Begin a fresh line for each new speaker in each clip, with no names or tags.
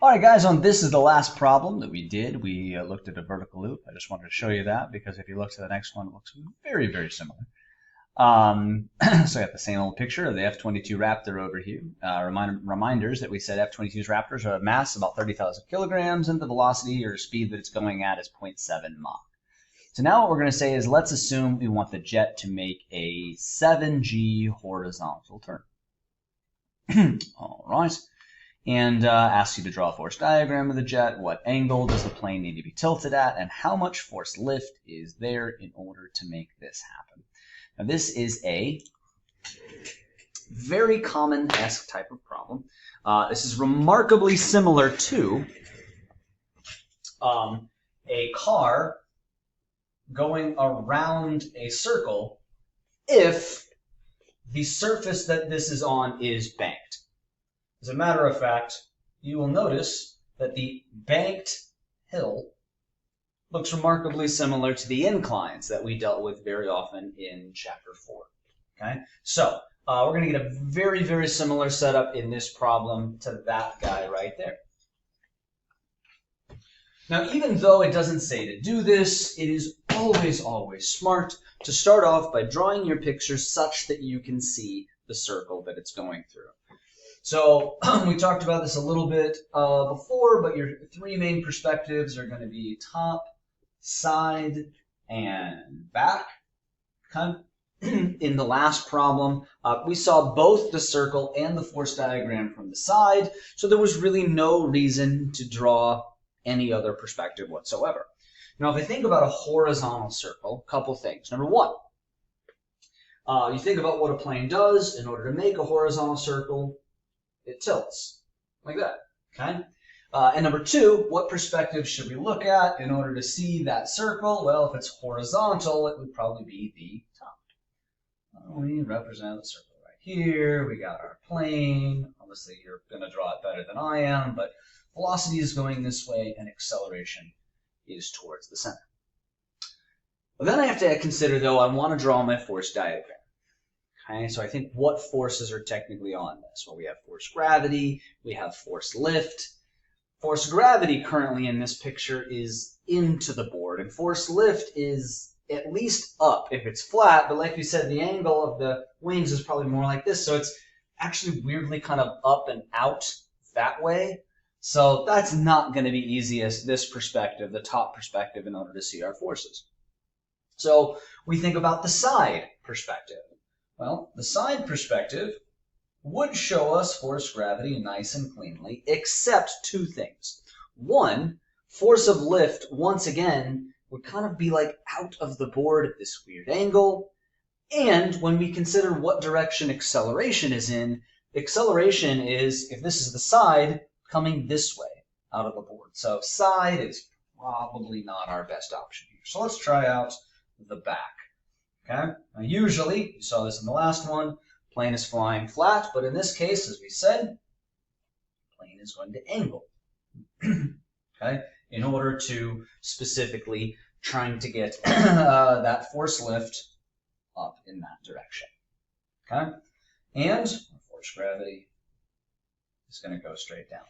All right, guys, this is the last problem that we did. We looked at a vertical loop. I just wanted to show you that because if you look to the next one, it looks very, very similar. So I got the same old picture of the F-22 Raptor over here. Reminders that we said F-22's Raptors are a mass about 30,000 kilograms, and the velocity or speed that it's going at is 0.7 Mach. So now what we're going to say is let's assume we want the jet to make a 7G horizontal turn. All right. And asks you to draw a force diagram of the jet. What angle does the plane need to be tilted at? And how much force lift is there in order to make this happen? Now, this is a very common-esque type of problem. This is remarkably similar to a car going around a circle if the surface that this is on is banked. As a matter of fact, you will notice that the banked hill looks remarkably similar to the inclines that we dealt with very often in Chapter 4. Okay, so we're going to get a very, very similar setup in this problem to that guy right there. Now, even though it doesn't say to do this, it is always, always smart to start off by drawing your picture such that you can see the circle that it's going through. So we talked about this a little bit before, but your three main perspectives are going to be top, side, and back. Okay. In the last problem, we saw both the circle and the force diagram from the side, so there was really no reason to draw any other perspective whatsoever. Now, if I think about a horizontal circle, a couple things. Number one, you think about what a plane does. In order to make a horizontal circle, it tilts like that, okay? And number two, what perspective should we look at in order to see that circle? Well, if it's horizontal, it would probably be the top. We represent the circle right here. We got our plane. Obviously, you're going to draw it better than I am, but velocity is going this way and acceleration is towards the center. Well, then I have to consider, though, I want to draw my force diagram. Okay, so I think what forces are technically on this? Well, we have force gravity, we have force lift. Force gravity currently in this picture is into the board, and force lift is at least up if it's flat, but like we said, the angle of the wings is probably more like this, so it's actually weirdly kind of up and out that way. So that's not going to be easiest, this perspective, the top perspective, in order to see our forces. So we think about the side perspective. Well, the side perspective would show us force gravity nice and cleanly, except two things. One, force of lift, once again, would kind of be like out of the board at this weird angle. And when we consider what direction acceleration is in, acceleration is, if this is the side, coming this way out of the board. So side is probably not our best option here. So let's try out the back. Okay. Now, usually, you saw this in the last one, plane is flying flat, but in this case, as we said, plane is going to angle. Okay, in order to specifically trying to get that force lift up in that direction. Okay, and force gravity is going to go straight down.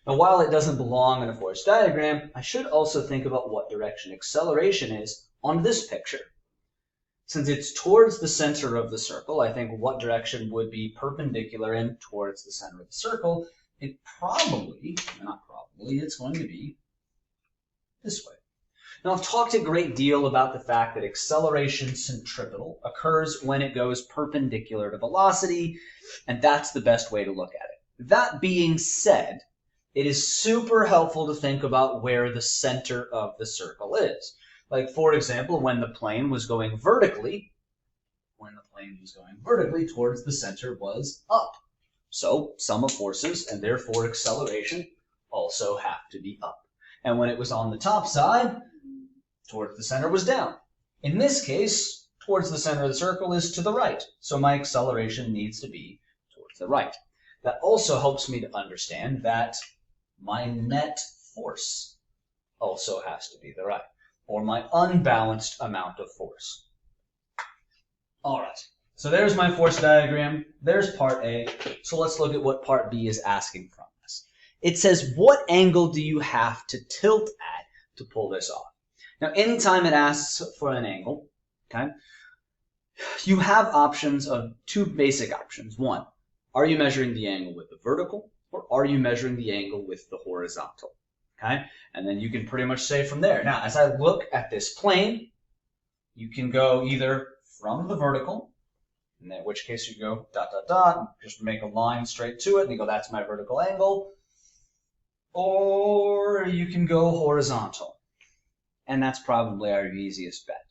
Now, while it doesn't belong in a force diagram, I should also think about what direction acceleration is on this picture. Since it's towards the center of the circle, I think what direction would be perpendicular and towards the center of the circle? It probably, not probably, it's going to be this way. Now, I've talked a great deal about the fact that acceleration centripetal occurs when it goes perpendicular to velocity, and that's the best way to look at it. That being said, it is super helpful to think about where the center of the circle is. Like, for example, when the plane was going vertically, towards the center was up. So sum of forces, and therefore acceleration, also have to be up. And when it was on the top side, towards the center was down. In this case, towards the center of the circle is to the right. So my acceleration needs to be towards the right. That also helps me to understand that my net force also has to be the right, or my unbalanced amount of force. All right, so there's my force diagram. There's part A. So let's look at what part B is asking from us. it says, what angle do you have to tilt at to pull this off? Now, anytime it asks for an angle, okay, you have options of two basic options. One, are you measuring the angle with the vertical, or are you measuring the angle with the horizontal? Okay, and then you can pretty much say from there. Now, as I look at this plane, you can go either from the vertical, in which case you go dot, dot, dot, just make a line straight to it, and you go, that's my vertical angle. Or you can go horizontal, and that's probably our easiest bet.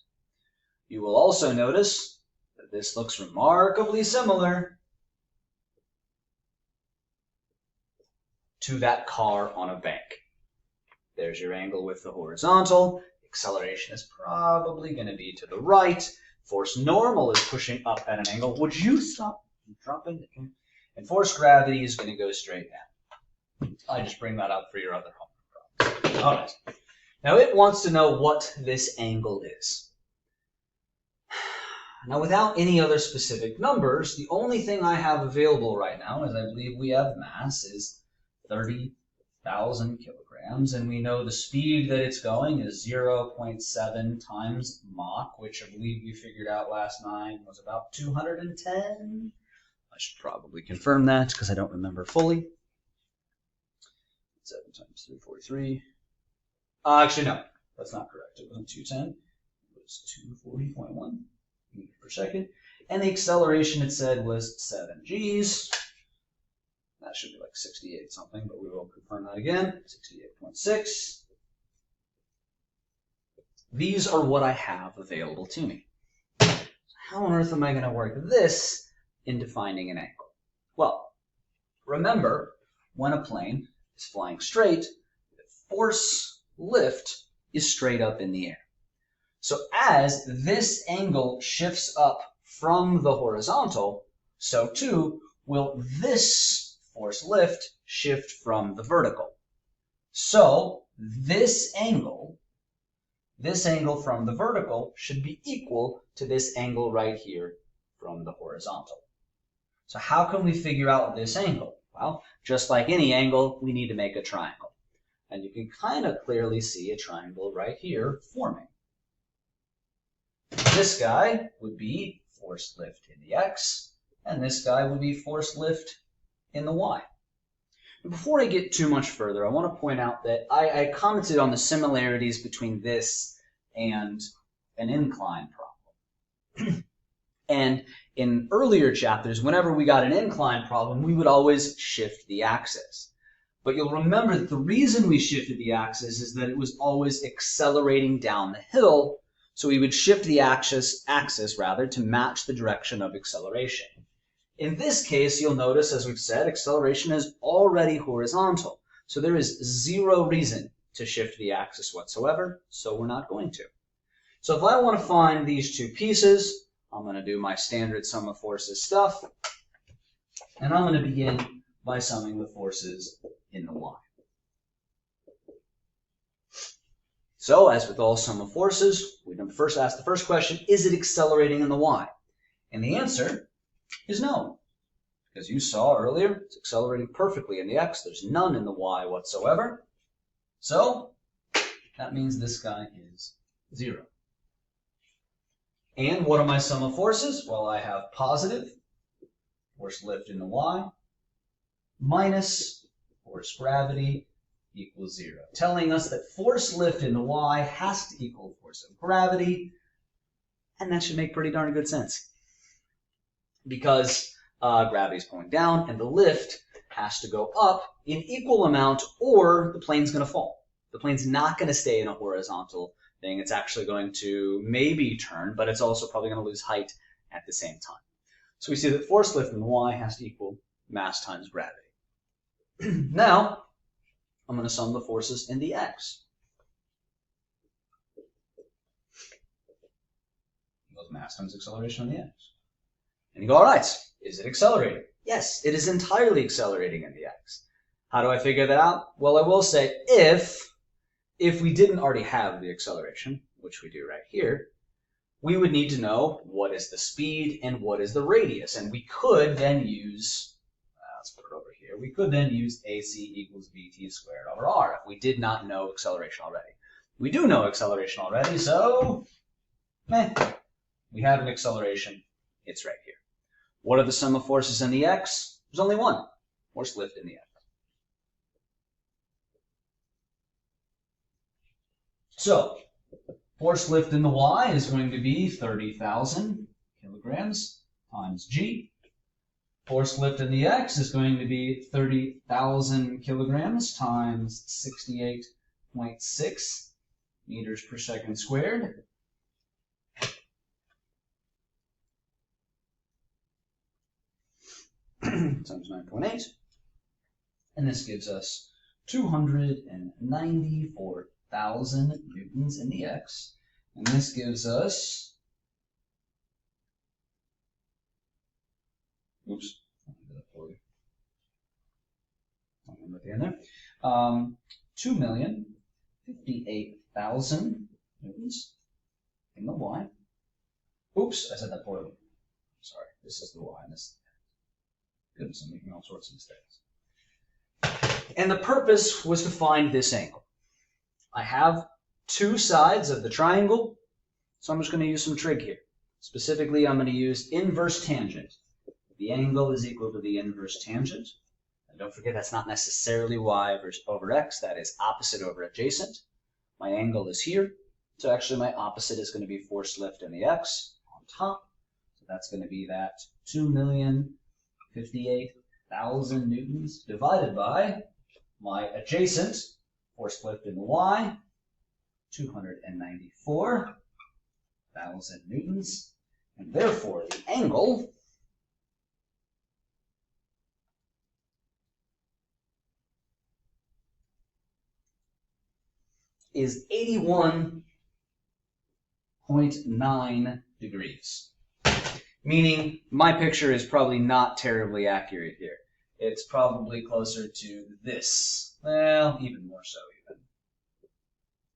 You will also notice that this looks remarkably similar to that car on a bank. There's your angle with the horizontal. Acceleration is probably going to be to the right. Force normal is pushing up at an angle. Would you stop dropping? And force gravity is going to go straight down. I just bring that up for your other homework problems. All right. Now it wants to know what this angle is. Now, without any other specific numbers, the only thing I have available right now, as I believe we have mass, is 30,000 kilograms, and we know the speed that it's going is 0.7 times Mach, which I believe we figured out last night was about 210. I should probably confirm that because I don't remember fully. 7 times 343. Actually, no, that's not correct. It wasn't 210. It was 240.1 meters per second. And the acceleration, it said, was 7 Gs. That should be like 68 something, but we will confirm that again. 68.6. These are what I have available to me. So how on earth am I going to work this into finding an angle? Well, remember, when a plane is flying straight, the force lift is straight up in the air. So as this angle shifts up from the horizontal, so too will this force lift shift from the vertical. So this angle from the vertical should be equal to this angle right here from the horizontal. So how can we figure out this angle? Well, just like any angle, we need to make a triangle. And you can kind of clearly see a triangle right here forming. This guy would be force lift in the x, and this guy would be force lift in the y. Before I get too much further, I want to point out that I commented on the similarities between this and an incline problem. And in earlier chapters, whenever we got an incline problem, we would always shift the axis. But you'll remember that the reason we shifted the axis is that it was always accelerating down the hill, so we would shift the axis to match the direction of acceleration. In this case, you'll notice, as we've said, acceleration is already horizontal. So there is zero reason to shift the axis whatsoever, so we're not going to. So if I want to find these two pieces, I'm going to do my standard sum of forces stuff, and I'm going to begin by summing the forces in the y. So, as with all sum of forces, we first ask the first question, is it accelerating in the y? And the answer is no. Because you saw earlier, it's accelerating perfectly in the x. There's none in the y whatsoever. So, that means this guy is 0. And what are my sum of forces? Well, I have positive force lift in the y minus force gravity equals 0, telling us that force lift in the y has to equal force of gravity, and that should make pretty darn good sense. Because gravity is pulling down, and the lift has to go up in equal amount, or the plane's going to fall. The plane's not going to stay in a horizontal thing. It's actually going to maybe turn, but it's also probably going to lose height at the same time. So we see that force lift in the y has to equal mass times gravity. Now, I'm going to sum the forces in the x. Equals mass times acceleration on the x. And you go, all right, is it accelerating? Yes, it is entirely accelerating in the x. How do I figure that out? Well, I will say if we didn't already have the acceleration, which we do right here, we would need to know what is the speed and what is the radius. And we could then use, let's put it over here. here, we could then use AC equals VT squared over R if we did not know acceleration already. We do know acceleration already, so we have an acceleration. It's right here. What are the sum of forces in the X? There's only one. Force lift in the X. So, force lift in the Y is going to be 30,000 kilograms times G. Force lift in the X is going to be 30,000 kilograms times 68.6 meters per second squared. Times 9.8. And this gives us 294,000 newtons in the X. And this gives us, oops, I'll remember at the end there, 2,058,000 newtons in the Y. Oops, I said that poorly. Sorry, this is the Y and this. Goodness, I'm making all sorts of mistakes. And the purpose was to find this angle. I have two sides of the triangle, so I'm just going to use some trig here. Specifically, I'm going to use inverse tangent. The angle is equal to the inverse tangent. And don't forget, that's not necessarily y over x. That is opposite over adjacent. My angle is here. So actually, my opposite is going to be force lift in the x on top. So that's going to be that 2,058,000 newtons divided by my adjacent force lift in the y, 294,000 newtons. And therefore, the angle is 81.9 degrees. Meaning, my picture is probably not terribly accurate here. It's probably closer to this. Well, even more so, even.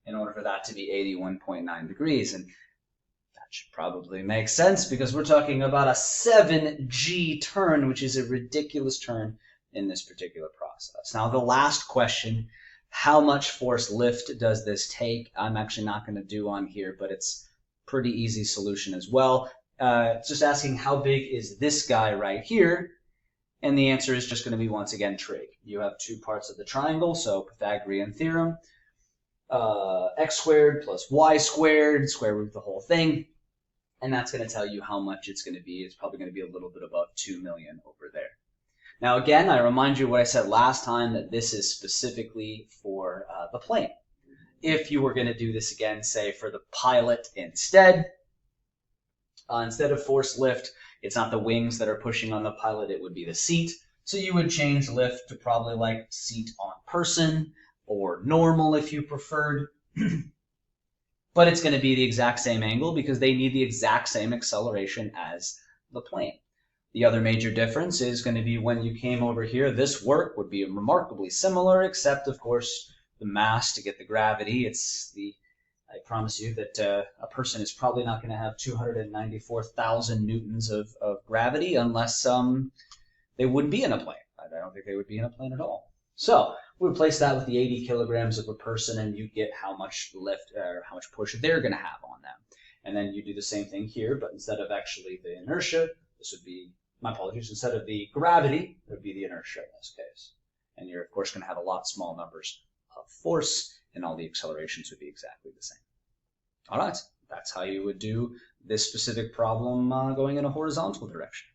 In order for that to be 81.9 degrees. And that should probably make sense because we're talking about a 7G turn, which is a ridiculous turn in this particular process. Now, the last question, how much force lift does this take? I'm actually not going to do on here, but it's a pretty easy solution as well. It's just asking how big is this guy right here, and the answer is just going to be, once again, trig. You have two parts of the triangle, so Pythagorean theorem, x squared plus y squared, square root the whole thing, and that's going to tell you how much it's going to be. It's probably going to be a little bit above 2 million over there. Now again, I remind you what I said last time, that this is specifically for the plane. If you were going to do this again, say for the pilot instead of force lift, it's not the wings that are pushing on the pilot, it would be the seat. So you would change lift to probably like seat on person or normal if you preferred. But it's going to be the exact same angle because they need the exact same acceleration as the plane. The other major difference is going to be when you came over here, this work would be remarkably similar, except of course the mass to get the gravity. I promise you that a person is probably not going to have 294,000 newtons of gravity unless they wouldn't be in a plane. I don't think they would be in a plane at all. So we replace that with the 80 kilograms of a person, and you get how much lift or how much push they're going to have on them. And then you do the same thing here, but instead of actually the inertia, this would be, my apologies, instead of the gravity, it would be the inertia in this case. And you're, of course, going to have a lot small numbers of force, and all the accelerations would be exactly the same. All right, that's how you would do this specific problem going in a horizontal direction.